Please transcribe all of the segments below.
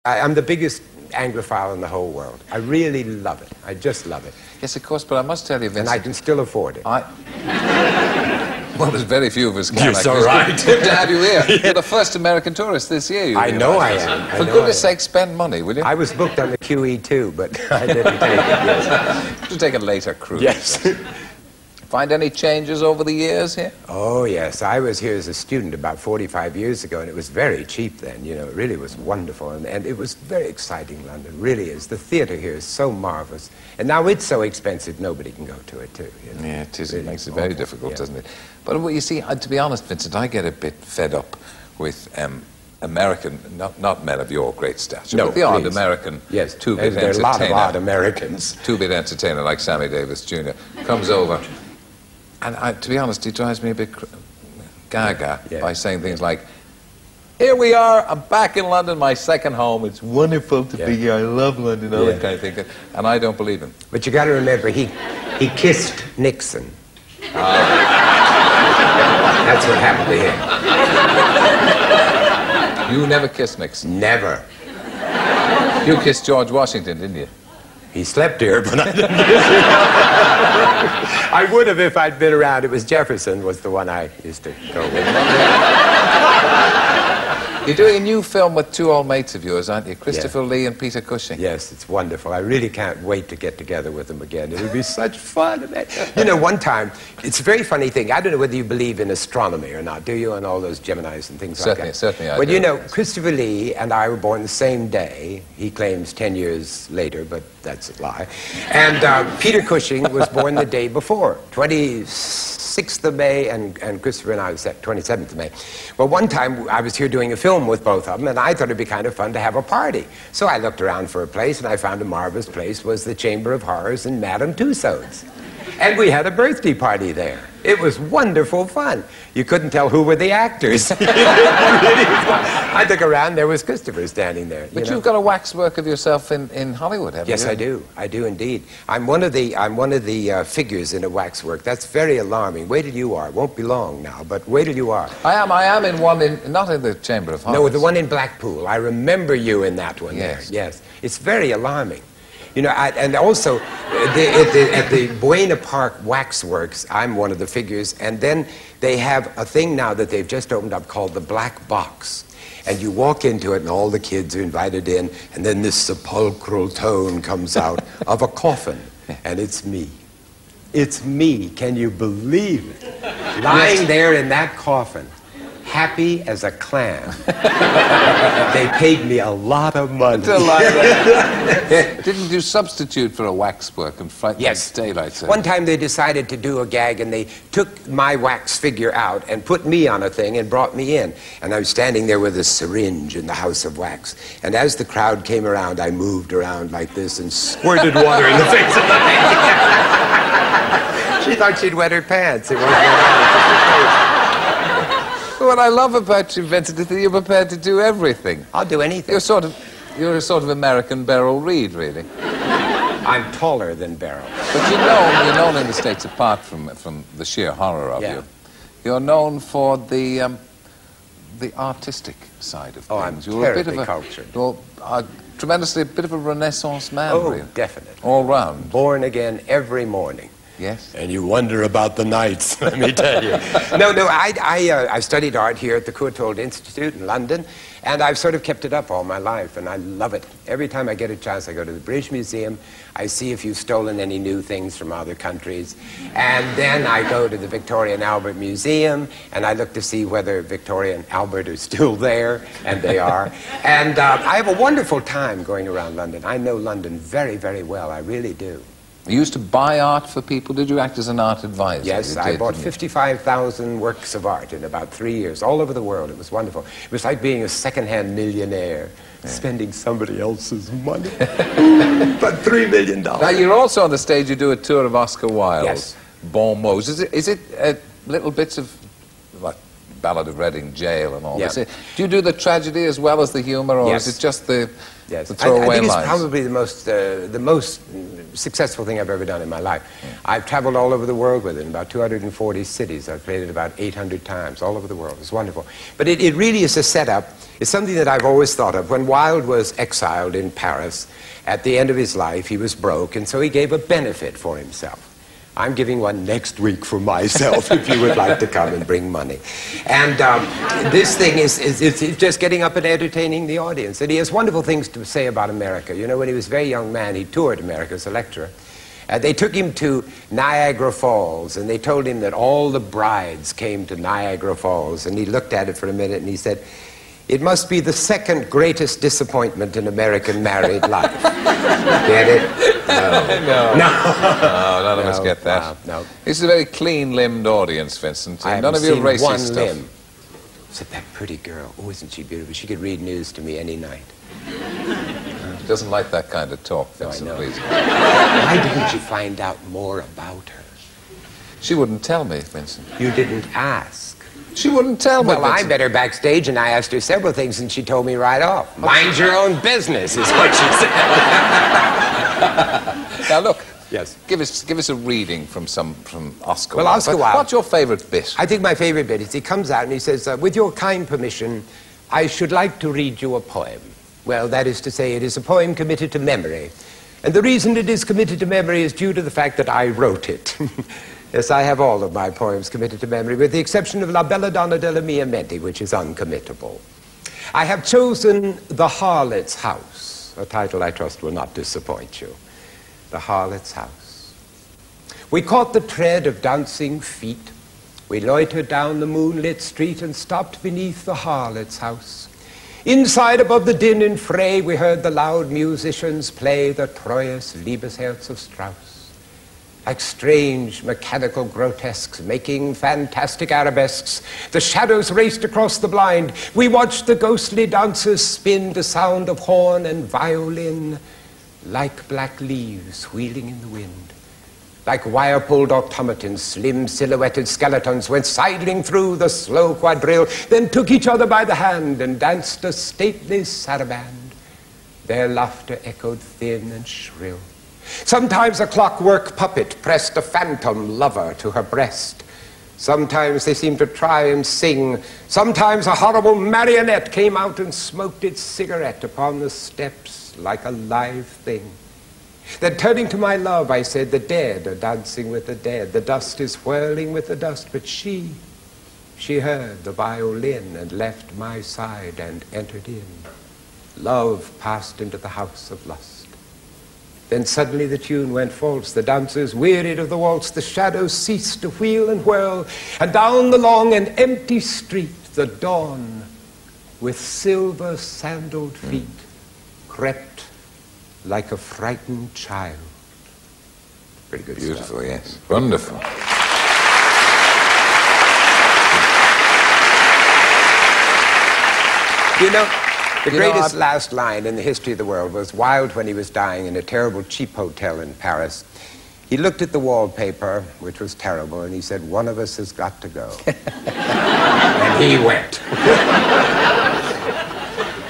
I'm the biggest Anglophile in the whole world. I really love it. I just love it. Yes, of course, but I must tell you, Vincent... And I can still afford it. Well, there's very few of us can. You're so right. It's good to have you here. You're the first American tourist this year. I know I am. For goodness sake, spend money, will you? I was booked on the QE too, but I didn't take it. Yes. To take a later cruise. Yes. Find any changes over the years here? Oh, yes. I was here as a student about 45 years ago, and it was very cheap then. You know, it really was wonderful. And it was very exciting, London. Really is. The theatre here is so marvelous. And now it's so expensive, nobody can go to it, too. You know? Yeah, it is. Really It makes it very difficult, doesn't it? But well, you see, to be honest, Vincent, I get a bit fed up with American, not men of your great stature, but the odd American two-bit entertainer. There are a lot of Americans. Two-bit entertainer like Sammy Davis Jr. comes over. And to be honest, he drives me a bit gaga by saying things like, here we are, I'm back in London, my second home, it's wonderful to be here, I love London, all that kind of thing. And I don't believe him. But you got to remember, he kissed Nixon. That's what happened to him. You never kissed Nixon? Never. You kissed George Washington, didn't you? He slept here, but I didn't. I would have if I'd been around. It was Jefferson was the one I used to go with. You're doing a new film with two old mates of yours, aren't you? Christopher Lee and Peter Cushing. Yes, it's wonderful. I really can't wait to get together with them again. It would be such fun. You know, one time, it's a very funny thing. I don't know whether you believe in astronomy or not, do you? And all those Geminis and things like that. Certainly I do. Well, you know, Christopher Lee and I were born the same day. He claims 10 years later, but that's a lie. And Peter Cushing was born the day before, 26th of May, and Christopher and I was 27th of May. Well, one time I was here doing a film with both of them, and I thought it'd be kind of fun to have a party. So I looked around for a place, and I found a marvelous place was the Chamber of Horrors in Madame Tussauds. And we had a birthday party there. It was wonderful fun. You couldn't tell who were the actors. I look around, there was Christopher standing there. But you've got a waxwork of yourself in Hollywood, haven't you? Yes, I do. I do indeed. I'm one of the figures in a waxwork. That's very alarming. Wait till you are. It won't be long now, but wait till you are. I am in one, not in the Chamber of Horrors. No, the one in Blackpool. I remember you in that one. Yes. There. Yes. It's very alarming. You know, and also at the Buena Park Waxworks, I'm one of the figures, and then they have a thing now that they've just opened up called the Black Box. And you walk into it, and all the kids are invited in, and then this sepulchral tone comes out of a coffin, and it's me. It's me. Can you believe it? Lying there in that coffin, happy as a clam. They paid me a lot of money. Didn't you substitute for a waxwork and frighten the daylights out? One time they decided to do a gag, and they took my wax figure out and put me on a thing and brought me in. And I was standing there with a syringe in the House of Wax. And as the crowd came around, I moved around like this and squirted water in the face of the lady. She thought she'd wet her pants. It wasn't. What I love about you, Vincent, is that you're prepared to do everything. I'll do anything. You're a sort of American Beryl Reid, really. I'm taller than Beryl. But you're known in the States, apart from the sheer horror of you. You're known for the artistic side of things. Oh, I'm terribly cultured. You're tremendously a bit of a Renaissance man, really. Oh, definitely. All round. Born again every morning. Yes. And you wonder about the nights, let me tell you. No, I've studied art here at the Courtauld Institute in London, and I've sort of kept it up all my life, and I love it. Every time I get a chance, I go to the British Museum, I see if you've stolen any new things from other countries, and then I go to the Victoria and Albert Museum, and I look to see whether Victoria and Albert are still there, and they are. And I have a wonderful time going around London. I know London very, very well, I really do. You used to buy art for people. Did you act as an art advisor? Yes, I bought 55,000 works of art in about 3 years, all over the world. It was wonderful. It was like being a second-hand millionaire, spending somebody else's money. But $3 million. Now, you're also on the stage, you do a tour of Oscar Wilde. Yes. Bon mots. Is it little bits of, like, Ballad of Reading Jail and all this? Do you do the tragedy as well as the humour, or is it just the throwaway lines? I think it's probably the most successful thing I've ever done in my life. I've traveled all over the world with it, in about 240 cities. I've played it about 800 times, all over the world. It's wonderful. But it really is a setup. It's something that I've always thought of. When Wilde was exiled in Paris, at the end of his life, he was broke, and so he gave a benefit for himself. I'm giving one next week for myself if you would like to come and bring money. And this thing is just getting up and entertaining the audience. And he has wonderful things to say about America. You know, when he was a very young man, he toured America as a lecturer. They took him to Niagara Falls, and they told him that all the brides came to Niagara Falls. And he looked at it for a minute, and he said, "It must be the second greatest disappointment in American married life." Get it? No. None of us get that. No. This is a very clean-limbed audience, Vincent. I None of haven't you racy seen one stuff. limb. Except that pretty girl. Oh, isn't she beautiful? She could read news to me any night. She doesn't like that kind of talk, Vincent, No, I know. please. Why didn't you find out more about her? She wouldn't tell me, Vincent. You didn't ask. She wouldn't tell me, Well, I Vincent. met her backstage, and I asked her several things, and she told me right off. Mind your own business, is what she said. Now, look. Yes. Give us a reading from Oscar Well, Wilde. Oscar Wilde. What's your favourite bit? I think my favorite bit is he comes out and he says, with your kind permission, I should like to read you a poem. Well, that is to say, it is a poem committed to memory. And the reason it is committed to memory is due to the fact that I wrote it. Yes, I have all of my poems committed to memory, with the exception of La Belladonna della Mia Mente, which is uncommittable. I have chosen The Harlot's House, a title I trust will not disappoint you. The Harlot's House. We caught the tread of dancing feet. We loitered down the moonlit street and stopped beneath the harlot's house. Inside, above the din and fray, we heard the loud musicians play the Treues, Liebes, Herz of Strauss. Like strange, mechanical grotesques, making fantastic arabesques, the shadows raced across the blind. We watched the ghostly dancers spin to sound of horn and violin, like black leaves wheeling in the wind. Like wire-pulled automatons, slim silhouetted skeletons went sidling through the slow quadrille, then took each other by the hand and danced a stately saraband. Their laughter echoed thin and shrill. Sometimes a clockwork puppet pressed a phantom lover to her breast. Sometimes they seemed to try and sing. Sometimes a horrible marionette came out and smoked its cigarette upon the steps like a live thing. Then turning to my love, I said, the dead are dancing with the dead. The dust is whirling with the dust. But she heard the violin and left my side and entered in. Love passed into the house of lust. Then suddenly the tune went false. The dancers wearied of the waltz. The shadows ceased to wheel and whirl. And down the long and empty street, the dawn, with silver-sandaled feet, crept like a frightened child. Pretty good stuff. Beautiful, yes. Wonderful. You know, the greatest last line in the history of the world was Wilde when he was dying in a terrible cheap hotel in Paris. He looked at the wallpaper, which was terrible, and he said, one of us has got to go. And he went.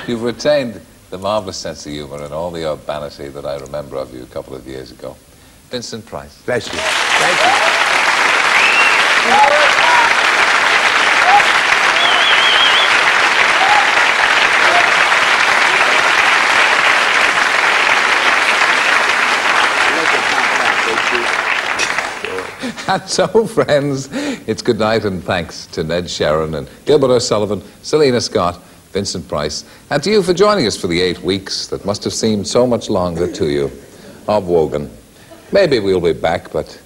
You've retained the marvellous sense of humour and all the urbanity that I remember of you a couple of years ago. Vincent Price. Bless you. Thank you. And so, friends, it's good night and thanks to Ned Sharon and Gilbert O'Sullivan, Selena Scott, Vincent Price, and to you for joining us for the 8 weeks that must have seemed so much longer to you of Wogan. Maybe we'll be back, but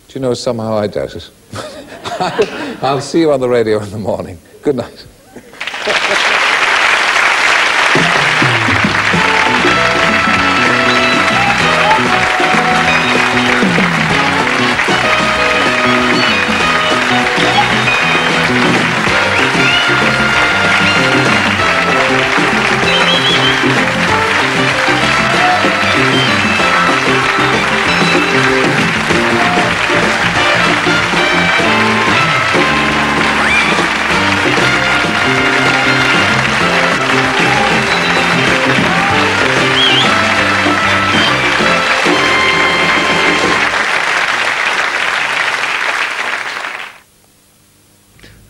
do you know, somehow I doubt it. I'll see you on the radio in the morning. Good night.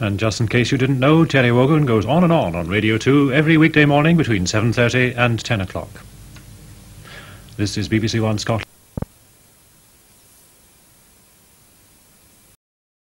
And just in case you didn't know, Terry Wogan goes on Radio 2 every weekday morning between 7:30 and 10 o'clock. This is BBC One Scotland.